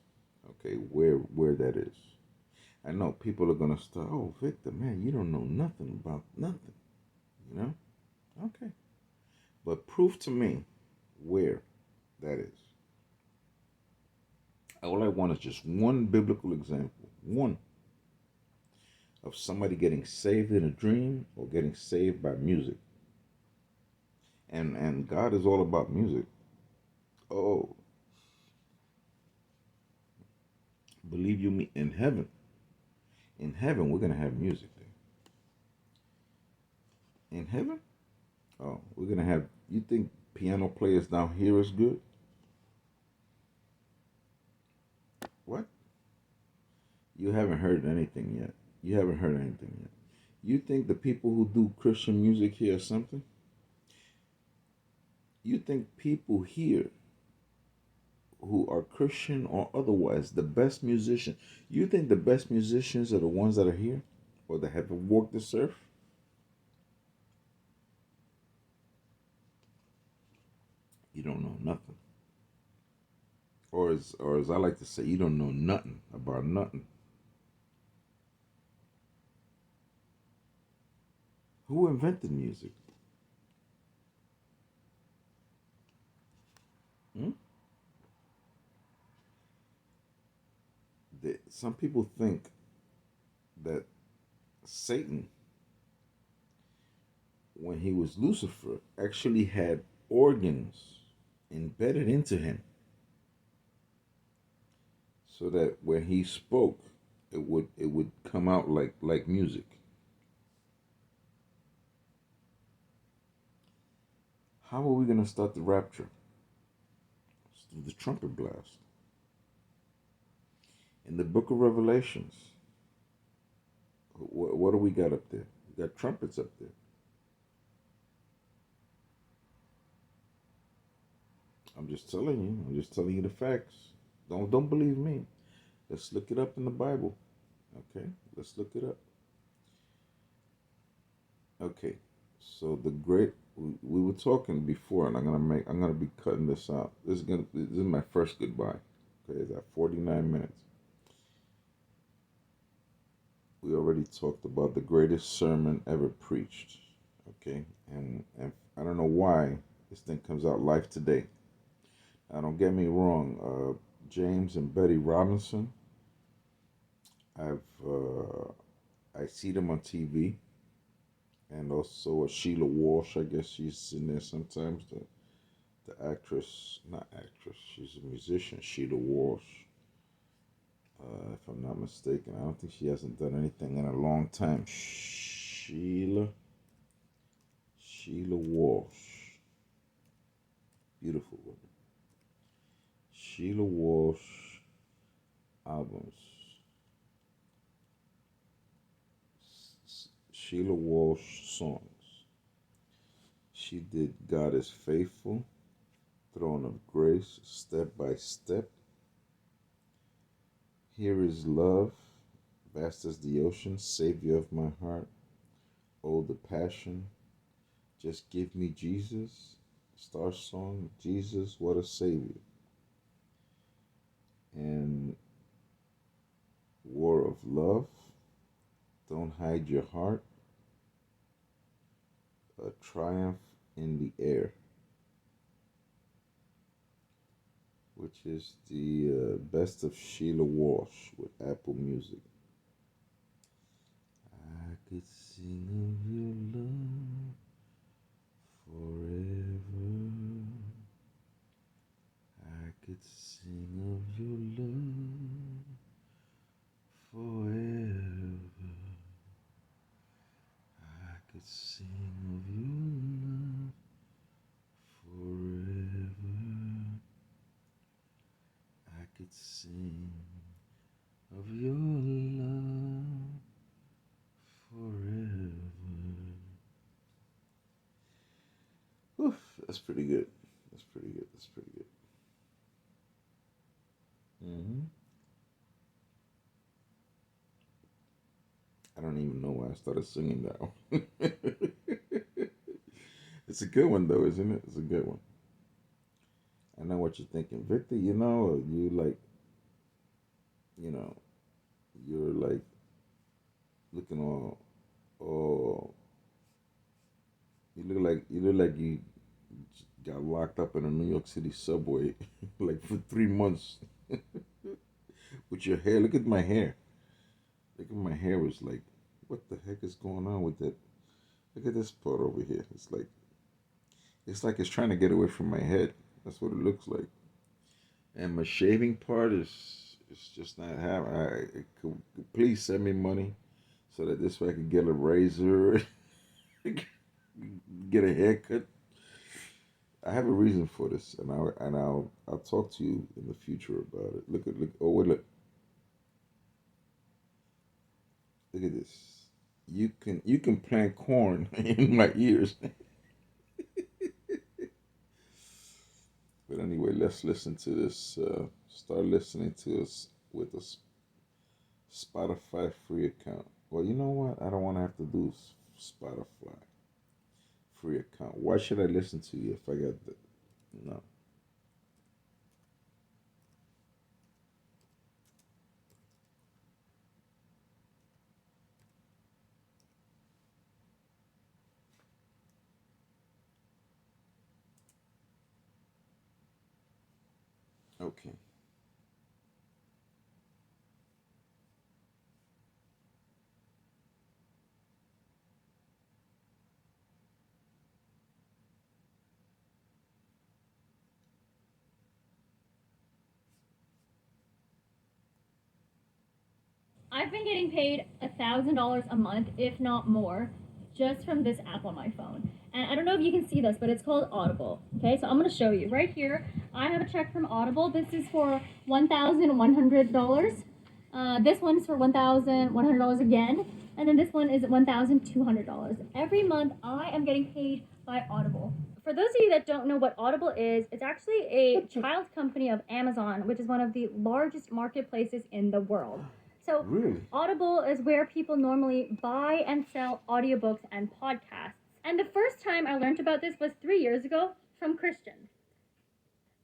okay, where that is. I know people are gonna start, oh Victor, man, you don't know nothing about nothing. You know? Okay. But prove to me where that is. All I want is just one biblical example. One of somebody getting saved in a dream or getting saved by music. And God is all about music. Oh, believe you me, in heaven, we're gonna have music there. In heaven, oh, we're gonna have. You think piano players down here is good? What? You haven't heard anything yet. You haven't heard anything yet. You think the people who do Christian music here are something? You think people here who are Christian or otherwise, the best musicians, you think the best musicians are the ones that are here or that have walked this earth? You don't know nothing. Or as I like to say, you don't know nothing about nothing. Who invented music? Hmm? Some people think that Satan, when he was Lucifer, actually had organs embedded into him so that when he spoke, it would come out like music. How are we going to start the rapture? It's through the trumpet blast. In the book of Revelations, what do we got up there? We got trumpets up there. I'm just telling you. I'm just telling you the facts. Don't believe me. Let's look it up in the Bible. Okay, let's look it up. Okay, so we were talking before, and I'm gonna be cutting this out. This is my first goodbye. Okay, it's at 49 minutes. We already talked about the greatest sermon ever preached. Okay, and I don't know why this thing comes out live today. Now, don't get me wrong. James and Betty Robinson. I see them on TV, and also Sheila Walsh. I guess she's in there sometimes. The actress, not actress, she's a musician. Sheila Walsh. If I'm not mistaken, I don't think she hasn't done anything in a long time. Sheila Walsh, beautiful woman. Sheila Walsh albums. Sheila Walsh songs. She did God is Faithful, Throne of Grace, Step by Step, Here is Love, Vast as the Ocean, Savior of My Heart, Oh the Passion, Just Give Me Jesus, Star Song, Jesus, What a Savior, and War of Love, Don't Hide Your Heart, A Triumph in the Air, which is the best of Sheila Walsh with Apple Music. I could sing of your love forever. I could sing of your love forever. I could sing of your love forever. I could sing of your love forever. Oof, that's pretty good. That's pretty good. That's pretty good. I don't even know why I started singing that one. It's a good one though, isn't it? It's a good one. I know what you're thinking, Victor. You like, you know, you're like looking all. You look like you got locked up in a New York City subway, like for 3 months, with your hair. Look at my hair. Look at my hair. Was like, what the heck is going on with that? Look at this part over here. It's like it's trying to get away from my head. That's what it looks like. And my shaving part is just not happening. Could please send me money so that this way I could get a razor, get a haircut. I have a reason for this, and I'll talk to you in the future about it. Look. Oh wait, look at this. You can plant corn in my ears. But anyway, let's listen to this. Start listening to us with a Spotify free account. Well, you know what? I don't want to have to do Spotify free account. Why should I listen to you if I got the no? Okay. I've been getting paid $1,000 a month, if not more, just from this app on my phone. And I don't know if you can see this, but it's called Audible. Okay, so I'm gonna show you right here. I have a check from Audible. This is for $1,100. This one is for $1,100 again, and then this one is $1,200. Every month, I am getting paid by Audible. For those of you that don't know what Audible is, it's actually a child company of Amazon, which is one of the largest marketplaces in the world. So Really? Audible is where people normally buy and sell audiobooks and podcasts. And the first time I learned about this was 3 years ago from Christian.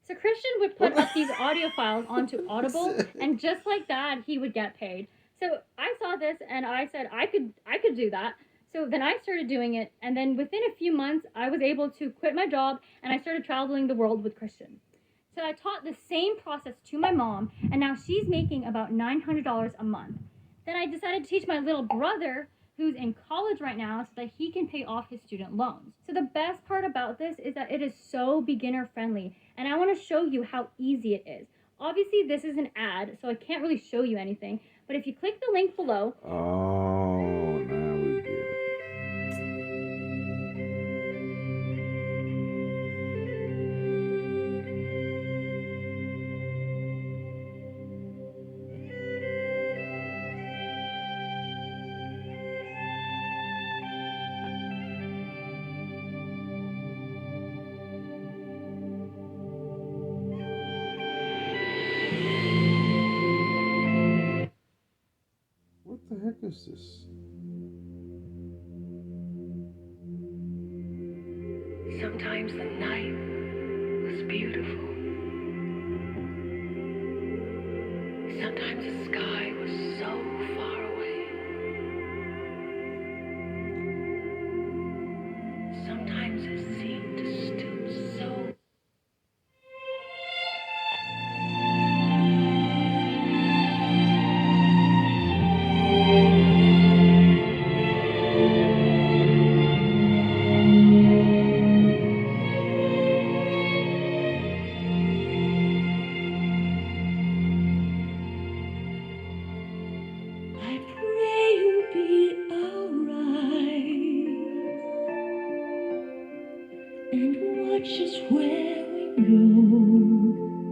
So Christian would put up these audio files onto Audible, and just like that, he would get paid. So I saw this and I said I could do that. So then I started doing it, and then within a few months, I was able to quit my job and I started traveling the world with Christian. So I taught the same process to my mom, and now she's making about $900 a month. Then I decided to teach my little brother, who's in college right now, so that he can pay off his student loans. So the best part about this is that it is so beginner friendly, and I want to show you how easy it is. Obviously, this is an ad, so I can't really show you anything, but if you click the link below. Oh, now we get it. What the heck is this? Sometimes the night was beautiful. Sometimes the sky was so far away. Sometimes it seemed to stoop so. I pray you'll be alright and watch us where we go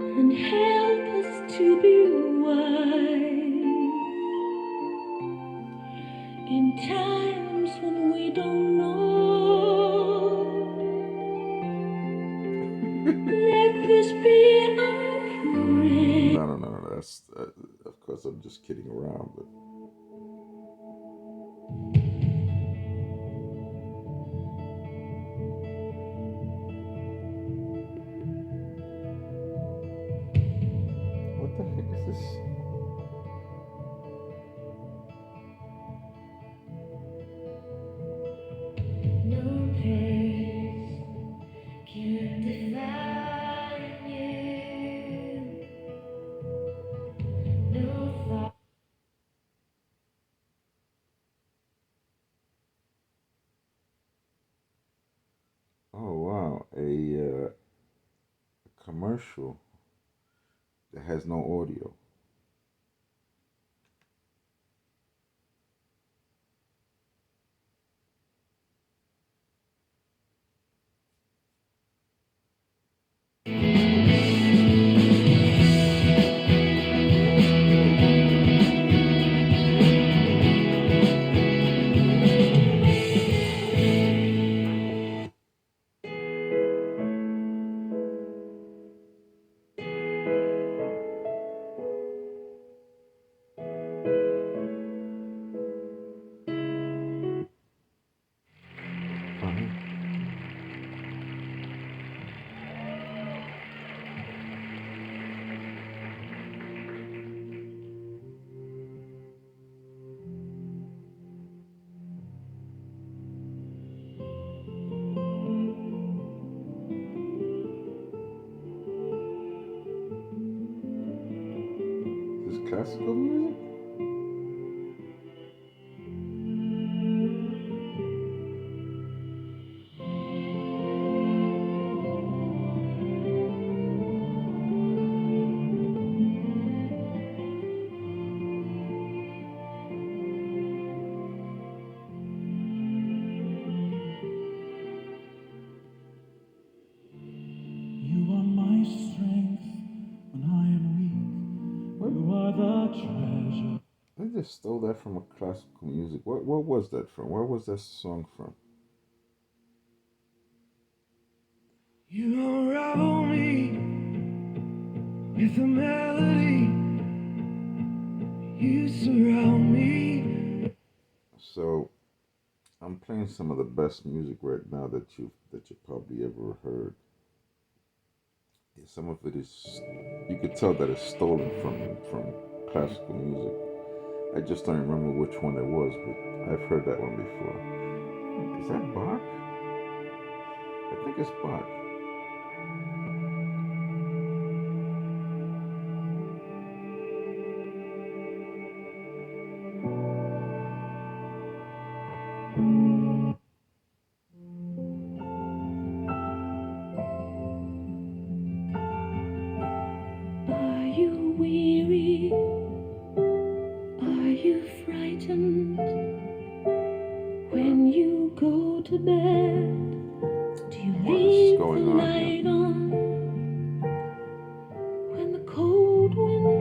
and help us to be wise in times when we don't know. Let this be our prayer. No. That's of course I'm just kidding around, but what the heck is this? No praise can define you. No thought. Oh wow, a commercial that has no audio. Uh-huh. Is this classical music? You are my strength when I am weak. You are the treasure. I just stole that from a classical music. What was that from? Where was that song from? You unravel me with a melody. You surround me. So I'm playing some of the best music right now that you probably ever heard. Yeah, some of it is, you could tell that it's stolen from classical music. I just don't remember which one it was, but I've heard that one before. Is that Bach? I think it's Bach. Are you weary? Are you frightened? When you go to bed, do you What is leave the going on here? light on? When the cold wind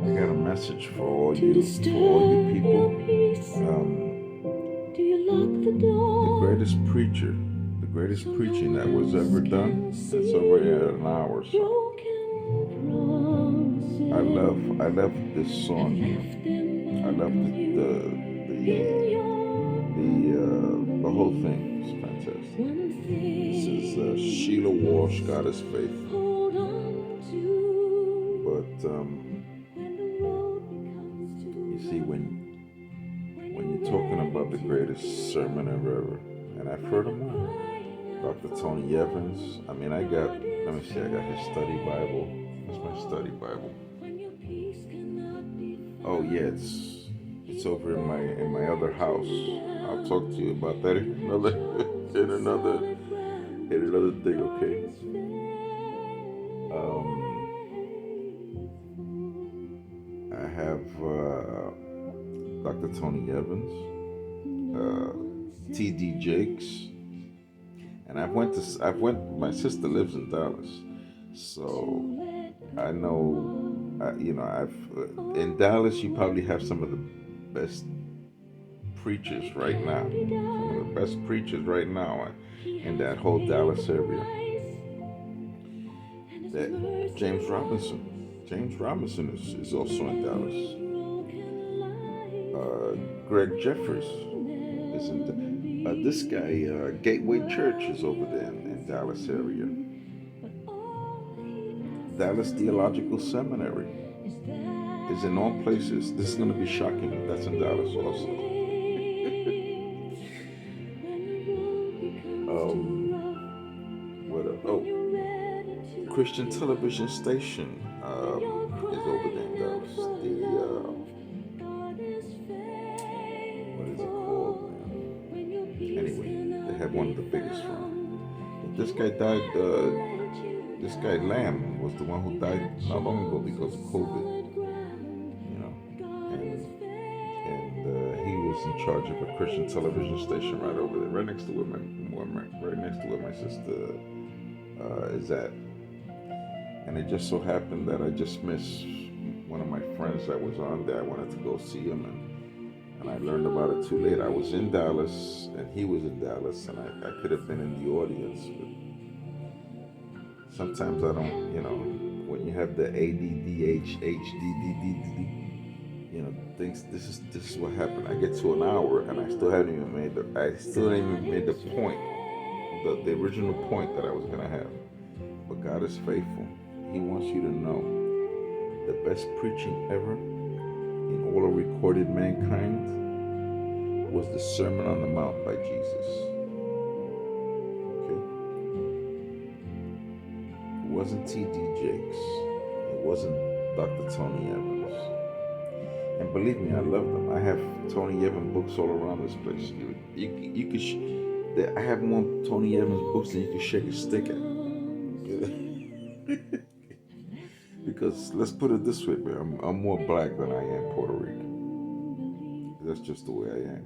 I blows got a message for all to you disturb people. your peace, do you lock the The door? greatest preacher, the greatest preaching that was ever done. It's over an hour or so. Broken promises. I I love this song here. I love the whole thing. It's fantastic. This is Sheila Walsh, God is Faithful. But you see, when you're talking about the greatest sermon ever, and I've heard them all. Dr. Tony Evans. I mean, let me see, I got his study Bible. That's my study Bible. Oh yeah, it's over in my other house. I'll talk to you about that in another thing, okay? I have Dr. Tony Evans, T.D. Jakes, and my sister lives in Dallas, so I know, in Dallas you probably have some of the best preachers right now, in that whole Dallas area. That James Robinson is also in Dallas. Greg Jeffers is in this guy, Gateway Church is over there in Dallas area. Dallas Theological Seminary is in all places. This is going to be shocking, but that's in Dallas also. Christian television station is over there in Dallas. What is it called, man? Anyway, they have one of the biggest ones. This guy died. This guy Lamb was the one who died not long ago because of COVID. And he was in charge of a Christian television station right over there, right next to where my sister is at. And it just so happened that I just missed one of my friends that was on there. I wanted to go see him, and I learned about it too late. I was in Dallas, and he was in Dallas, and I could have been in the audience. But sometimes I don't, when you have the ADDHHDDD, things. This is what happened. I get to an hour, and I still haven't even made the point, the original point that I was gonna have. But God is faithful. He wants you to know the best preaching ever in all of recorded mankind was the Sermon on the Mount by Jesus. Okay? It wasn't T.D. Jakes. It wasn't Dr. Tony Evans. And believe me, I love them. I have Tony Evans books all around this place. I have more Tony Evans books than you can shake a stick at. Because let's put it this way, man, I'm more black than I am Puerto Rican. That's just the way I am.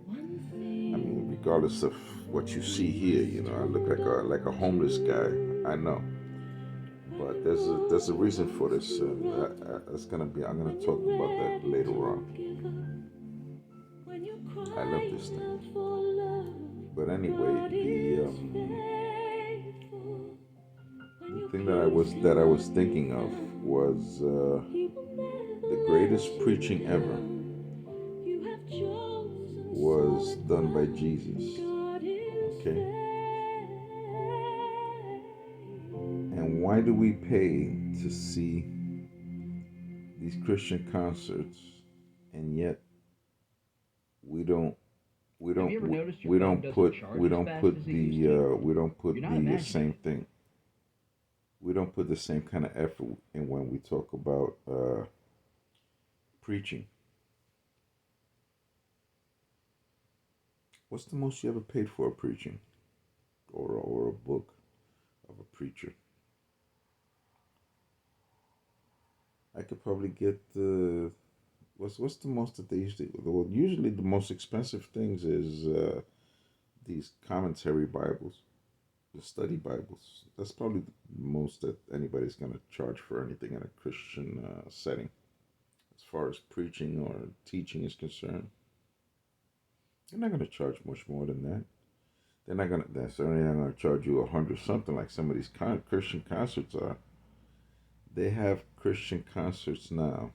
I mean, regardless of what you see here, I look like a homeless guy. I know, but there's a reason for this, and I'm gonna talk about that later on. I love this thing. But anyway, the thing that I was thinking of was the greatest preaching ever was done by Jesus. Okay? And why do we pay to see these Christian concerts, and yet we don't put the same thing. We don't put the same kind of effort in when we talk about preaching. What's the most you ever paid for a preaching, or a book of a preacher? I could probably get what's the most that they usually? Well, usually the most expensive things is these commentary Bibles, the study Bibles. That's probably the most that anybody's going to charge for anything in a Christian setting, as far as preaching or teaching is concerned. They're not going to charge much more than that. They're certainly not going to charge you $100 something like some of these Christian concerts are. They have Christian concerts now,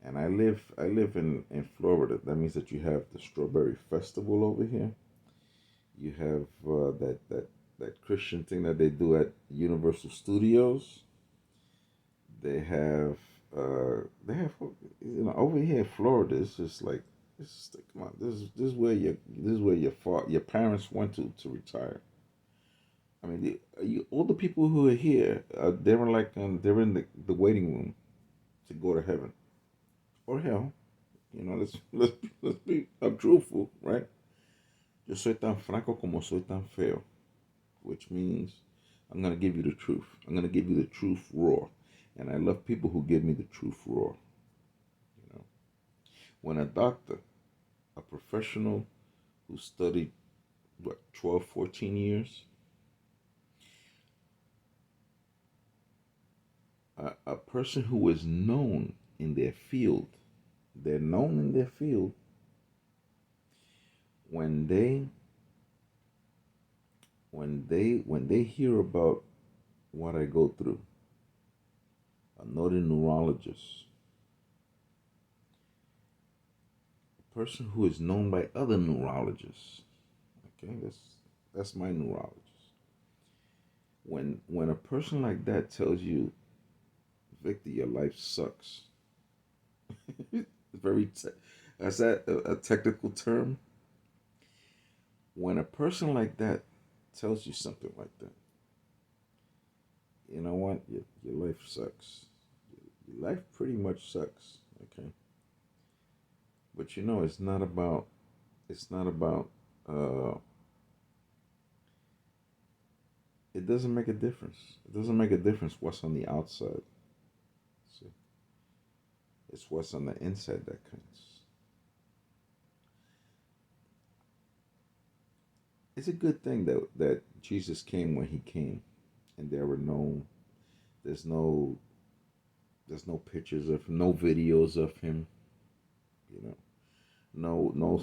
and I live in Florida. That means that you have the Strawberry Festival over here. You have that Christian thing that they do at Universal Studios. They have over here in Florida. It's just like come on. This is where your parents went to retire. I mean, all the people who are here, they're in the waiting room to go to heaven or hell. Let's be truthful, right? Yo soy tan franco como soy tan feo, which means I'm gonna give you the truth. I'm gonna give you the truth raw, and I love people who give me the truth raw. You know, when a doctor, a professional who studied what 12, 14 years, a person who is known in their field, they're known in their field. When they hear about what I go through, a noted neurologist, a person who is known by other neurologists. Okay, that's my neurologist. When a person like that tells you, Victor, your life sucks. Very is that a technical term? When a person like that tells you something like that, you know what? Your life sucks. Your life pretty much sucks. Okay. But it's not about. It's not about. It doesn't make a difference. It doesn't make a difference what's on the outside. See, it's what's on the inside that counts. It's a good thing that Jesus came when he came, and there's no pictures of him, no videos of him, you know, no